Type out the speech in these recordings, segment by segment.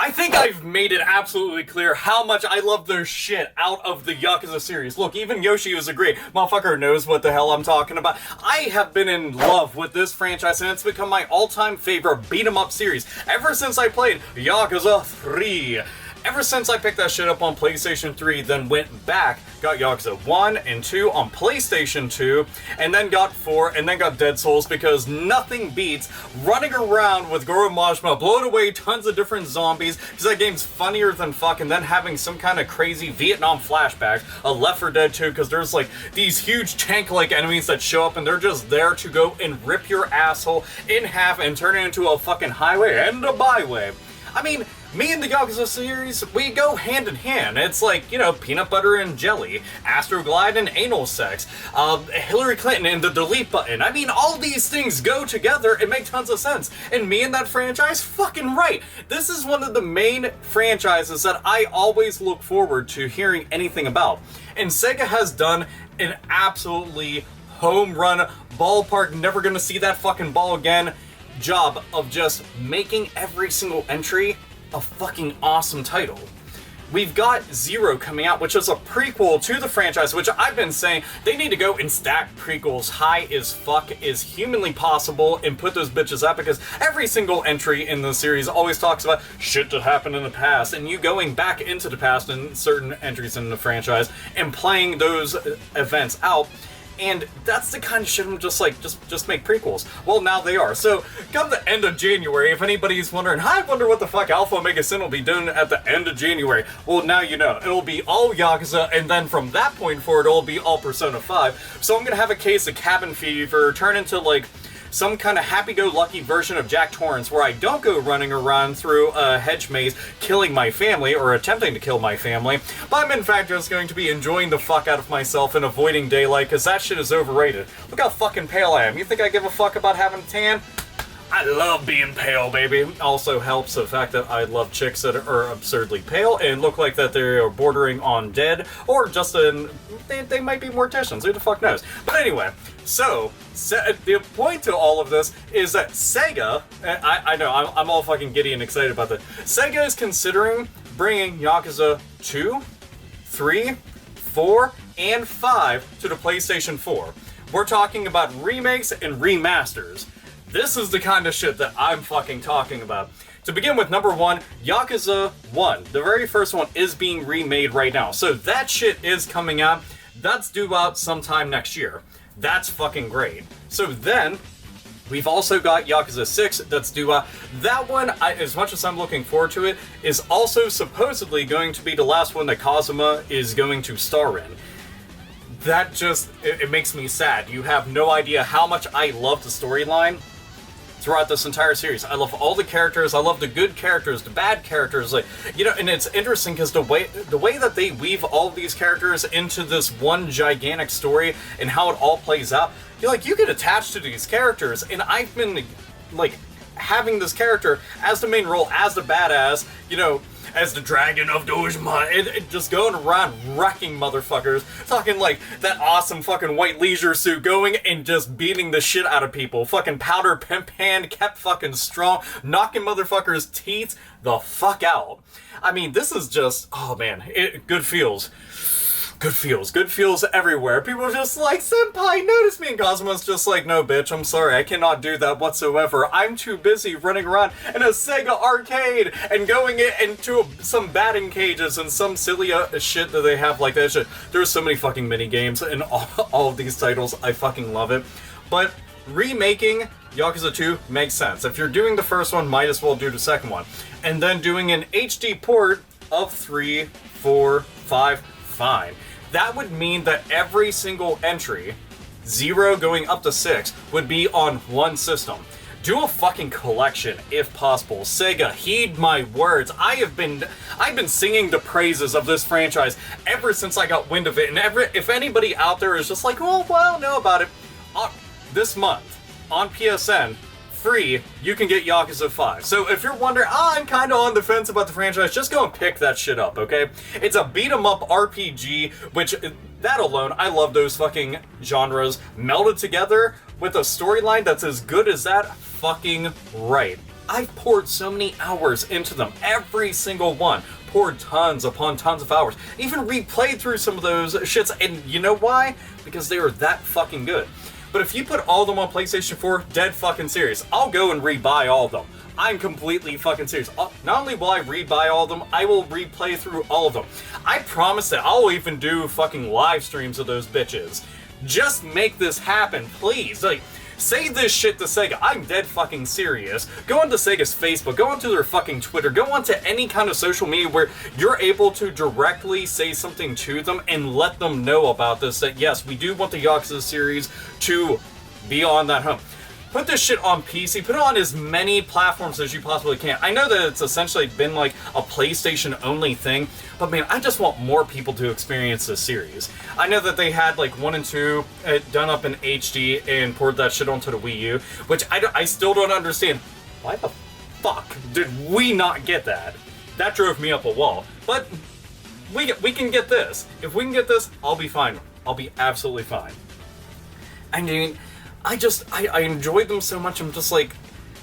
I think I've made it absolutely clear how much I love the shit out of the Yakuza series. Look, even Yoshi was a great motherfucker knows what the hell I'm talking about. I have been in love with this franchise, and it's become my all-time favorite beat-em-up series ever since I played Yakuza 3. Ever since I picked that shit up on PlayStation 3, then went back, got Yakuza 1 and 2 on PlayStation 2, and then got 4, and then got Dead Souls, because nothing beats running around with Goro Majima, blowing away tons of different zombies, because that game's funnier than fuck, and then having some kind of crazy Vietnam flashback, a Left 4 Dead 2, because there's like these huge tank-like enemies that show up, and they're just there to go and rip your asshole in half and turn it into a fucking highway and a byway. I mean, me and the Yakuza series, we go hand in hand. It's like, you know, peanut butter and jelly, Astroglide and anal sex, Hillary Clinton and the delete button. I mean, all these things go together and make tons of sense. And me and that franchise, fucking right. This is one of the main franchises that I always look forward to hearing anything about. And Sega has done an absolutely home run, ballpark, never gonna see that fucking ball again job of just making every single entry a fucking awesome title. We've got Zero coming out, which is a prequel to the franchise, which I've been saying they need to go and stack prequels high as fuck as humanly possible and put those bitches up, because every single entry in the series always talks about shit that happened in the past, and you going back into the past in certain entries in the franchise and playing those events out. And that's the kind of shit I'm just like, just make prequels. Well, now they are. So, come the end of January, if anybody's wondering, I wonder what the fuck AlphaOmegaSin will be doing at the end of January. Well, now you know. It'll be all Yakuza, and then from that point forward, it'll be all Persona 5. So I'm gonna have a case of cabin fever turn into, like, some kind of happy-go-lucky version of Jack Torrance, where I don't go running around through a hedge maze killing my family, or attempting to kill my family, but I'm in fact just going to be enjoying the fuck out of myself and avoiding daylight, because that shit is overrated. Look how fucking pale I am. You think I give a fuck about having a tan? I love being pale, baby. Also helps the fact that I love chicks that are absurdly pale and look like that they are bordering on dead, or just they might be morticians, who the fuck knows. But anyway, so, the point to all of this is that Sega, I know, I'm all fucking giddy and excited about this. Sega is considering bringing Yakuza 2, 3, 4, and 5 to the PlayStation 4. We're talking about remakes and remasters. This is the kind of shit that I'm fucking talking about. To begin with, number 1, Yakuza 1. The very first one is being remade right now. So that shit is coming out. That's due out sometime next year. That's fucking great. So then, we've also got Yakuza 6 that's due out. That one, as much as I'm looking forward to it, is also supposedly going to be the last one that Kazuma is going to star in. That just, it makes me sad. You have no idea how much I love the storyline throughout this entire series. I love all the characters. I love the good characters, the bad characters. Like, you know, and it's interesting because the way that they weave all these characters into this one gigantic story and how it all plays out, you get attached to these characters. And I've been like having this character as the main role, as the badass, you know, as the Dragon of Dojima, and just going around wrecking motherfuckers, talking like that awesome fucking white leisure suit, going and just beating the shit out of people, fucking powder pimp hand, kept fucking strong, knocking motherfuckers' teeth the fuck out. I mean, this is just, oh man, good feels. Good feels everywhere. People are just like, Senpai, notice me. And Kazuma's just like, no, bitch, I'm sorry, I cannot do that whatsoever. I'm too busy running around in a Sega arcade and going into some batting cages and some silly shit that they have like that shit. There's so many fucking mini games in all of these titles. I fucking love it. But remaking Yakuza 2 makes sense. If you're doing the first one, might as well do the second one. And then doing an HD port of 3, 4, 5, fine. That would mean that every single entry, 0 going up to 6, would be on one system. Do a fucking collection, if possible. Sega, heed my words. I've been singing the praises of this franchise ever since I got wind of it. And if anybody out there is just like, oh, well, I don't know about it, this month on PSN, free, you can get Yakuza 5. So if you're wondering, I'm kind of on the fence about the franchise, just go and pick that shit up, okay? It's a beat-em-up RPG, which, that alone, I love those fucking genres melded together with a storyline that's as good as that, fucking right. I've poured so many hours into them, every single one. Poured tons upon tons of hours. Even replayed through some of those shits, and you know why? Because they were that fucking good. But if you put all of them on PlayStation 4, dead fucking serious, I'll go and rebuy all of them. I'm completely fucking serious. Not only will I rebuy all of them, I will replay through all of them. I promise that I'll even do fucking live streams of those bitches. Just make this happen, please. Like, say this shit to Sega. I'm dead fucking serious. Go onto Sega's Facebook, go onto their fucking Twitter, go onto any kind of social media where you're able to directly say something to them and let them know about this, that yes, we do want the Yakuza series to be on that home. Put this shit on PC, put it on as many platforms as you possibly can. I know that it's essentially been like a PlayStation only thing, but man, I just want more people to experience this series. I know that they had like 1 and 2 done up in HD and poured that shit onto the Wii U, which I still don't understand. Why the fuck did we not get that? That drove me up a wall. But we can get this. If we can get this, I'll be fine. I'll be absolutely fine. I mean, I enjoyed them so much. I'm just like,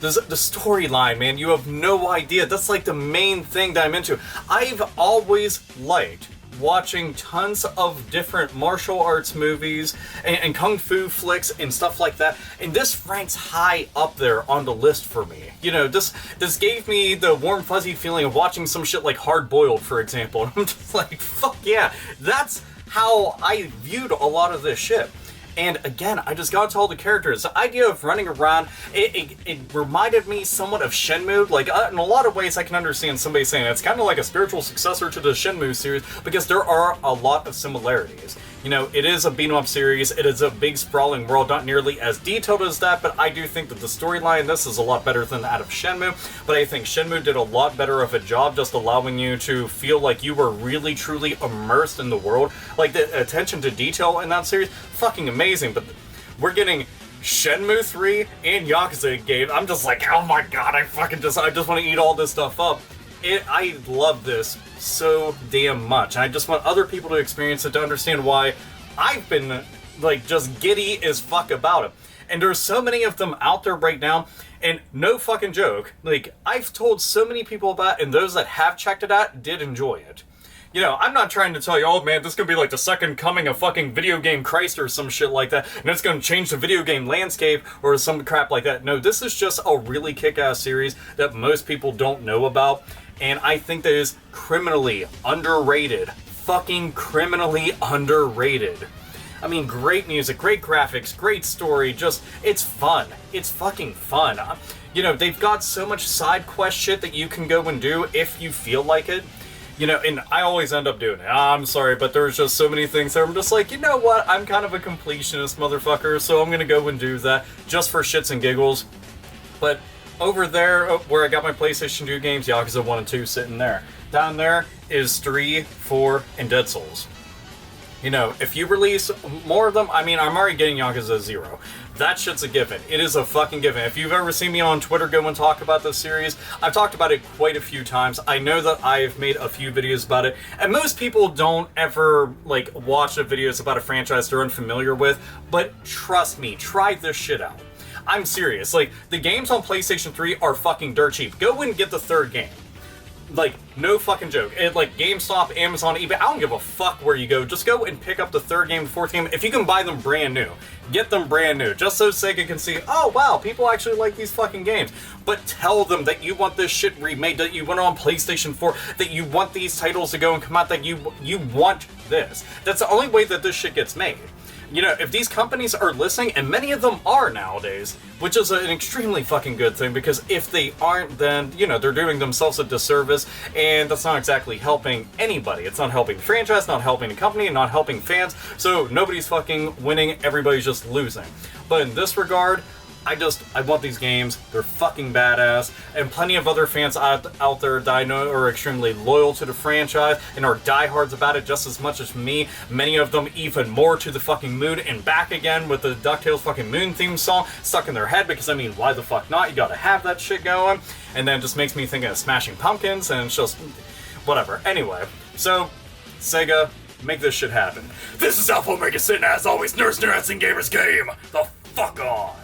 the storyline, man, you have no idea. That's like the main thing that I'm into. I've always liked watching tons of different martial arts movies and kung fu flicks and stuff like that. And this ranks high up there on the list for me. You know, this gave me the warm fuzzy feeling of watching some shit like Hard Boiled, for example. And I'm just like, fuck yeah. That's how I viewed a lot of this shit. And again, I just got to all the characters. The idea of running around, it reminded me somewhat of Shenmue. Like, in a lot of ways, I can understand somebody saying it's kind of like a spiritual successor to the Shenmue series, because there are a lot of similarities. You know, it is a beat-em-up series, it is a big sprawling world, not nearly as detailed as that, but I do think that the storyline in this is a lot better than that of Shenmue, but I think Shenmue did a lot better of a job just allowing you to feel like you were really, truly immersed in the world. Like, the attention to detail in that series, fucking amazing, but we're getting Shenmue 3 and Yakuza game. I'm just like, oh my god, I just want to eat all this stuff up. I love this so damn much. I just want other people to experience it to understand why I've been, like, just giddy as fuck about it. And there's so many of them out there right now, and no fucking joke, like, I've told so many people about it, and those that have checked it out did enjoy it. You know, I'm not trying to tell you, oh man, this is gonna be like the second coming of fucking video game Christ or some shit like that, and it's gonna change the video game landscape or some crap like that. No, this is just a really kick-ass series that most people don't know about, and I think that is criminally underrated. Fucking criminally underrated. I mean, great music, great graphics, great story, just, it's fun. It's fucking fun. You know, they've got so much side quest shit that you can go and do if you feel like it. You know, and I always end up doing it. I'm sorry, but there's just so many things that I'm just like, you know what, I'm kind of a completionist motherfucker, so I'm gonna go and do that just for shits and giggles. But over there, where I got my PlayStation 2 games, Yakuza 1 and 2 sitting there. Down there is 3, 4, and Dead Souls. You know, if you release more of them, I mean, I'm already getting Yakuza Zero. That shit's a given. It is a fucking given. If you've ever seen me on Twitter go and talk about this series, I've talked about it quite a few times. I know that I've made a few videos about it, and most people don't ever, like, watch the videos about a franchise they're unfamiliar with, but trust me, try this shit out. I'm serious. Like, the games on PlayStation 3 are fucking dirt cheap. Go and get the third game. Like, no fucking joke. Like, GameStop, Amazon, eBay, I don't give a fuck where you go. Just go and pick up the third game, the fourth game. If you can buy them brand new, get them brand new. Just so Sega can see, oh wow, people actually like these fucking games. But tell them that you want this shit remade, that you want it on PlayStation 4, that you want these titles to go and come out, that you want this. That's the only way that this shit gets made. You know, if these companies are listening, and many of them are nowadays, which is an extremely fucking good thing, because if they aren't, then, you know, they're doing themselves a disservice, and that's not exactly helping anybody. It's not helping the franchise, not helping the company, and not helping fans, so nobody's fucking winning, everybody's just losing. But in this regard, I want these games, they're fucking badass, and plenty of other fans out there that I know are extremely loyal to the franchise and are diehards about it just as much as me. Many of them even more to the fucking moon and back again with the DuckTales fucking moon theme song stuck in their head, because I mean, why the fuck not? You gotta have that shit going. And then it just makes me think of Smashing Pumpkins, and it's just, whatever. Anyway, so, Sega, make this shit happen. This is AlphaOmegaSin, as always, nerds, and gamers game the fuck on.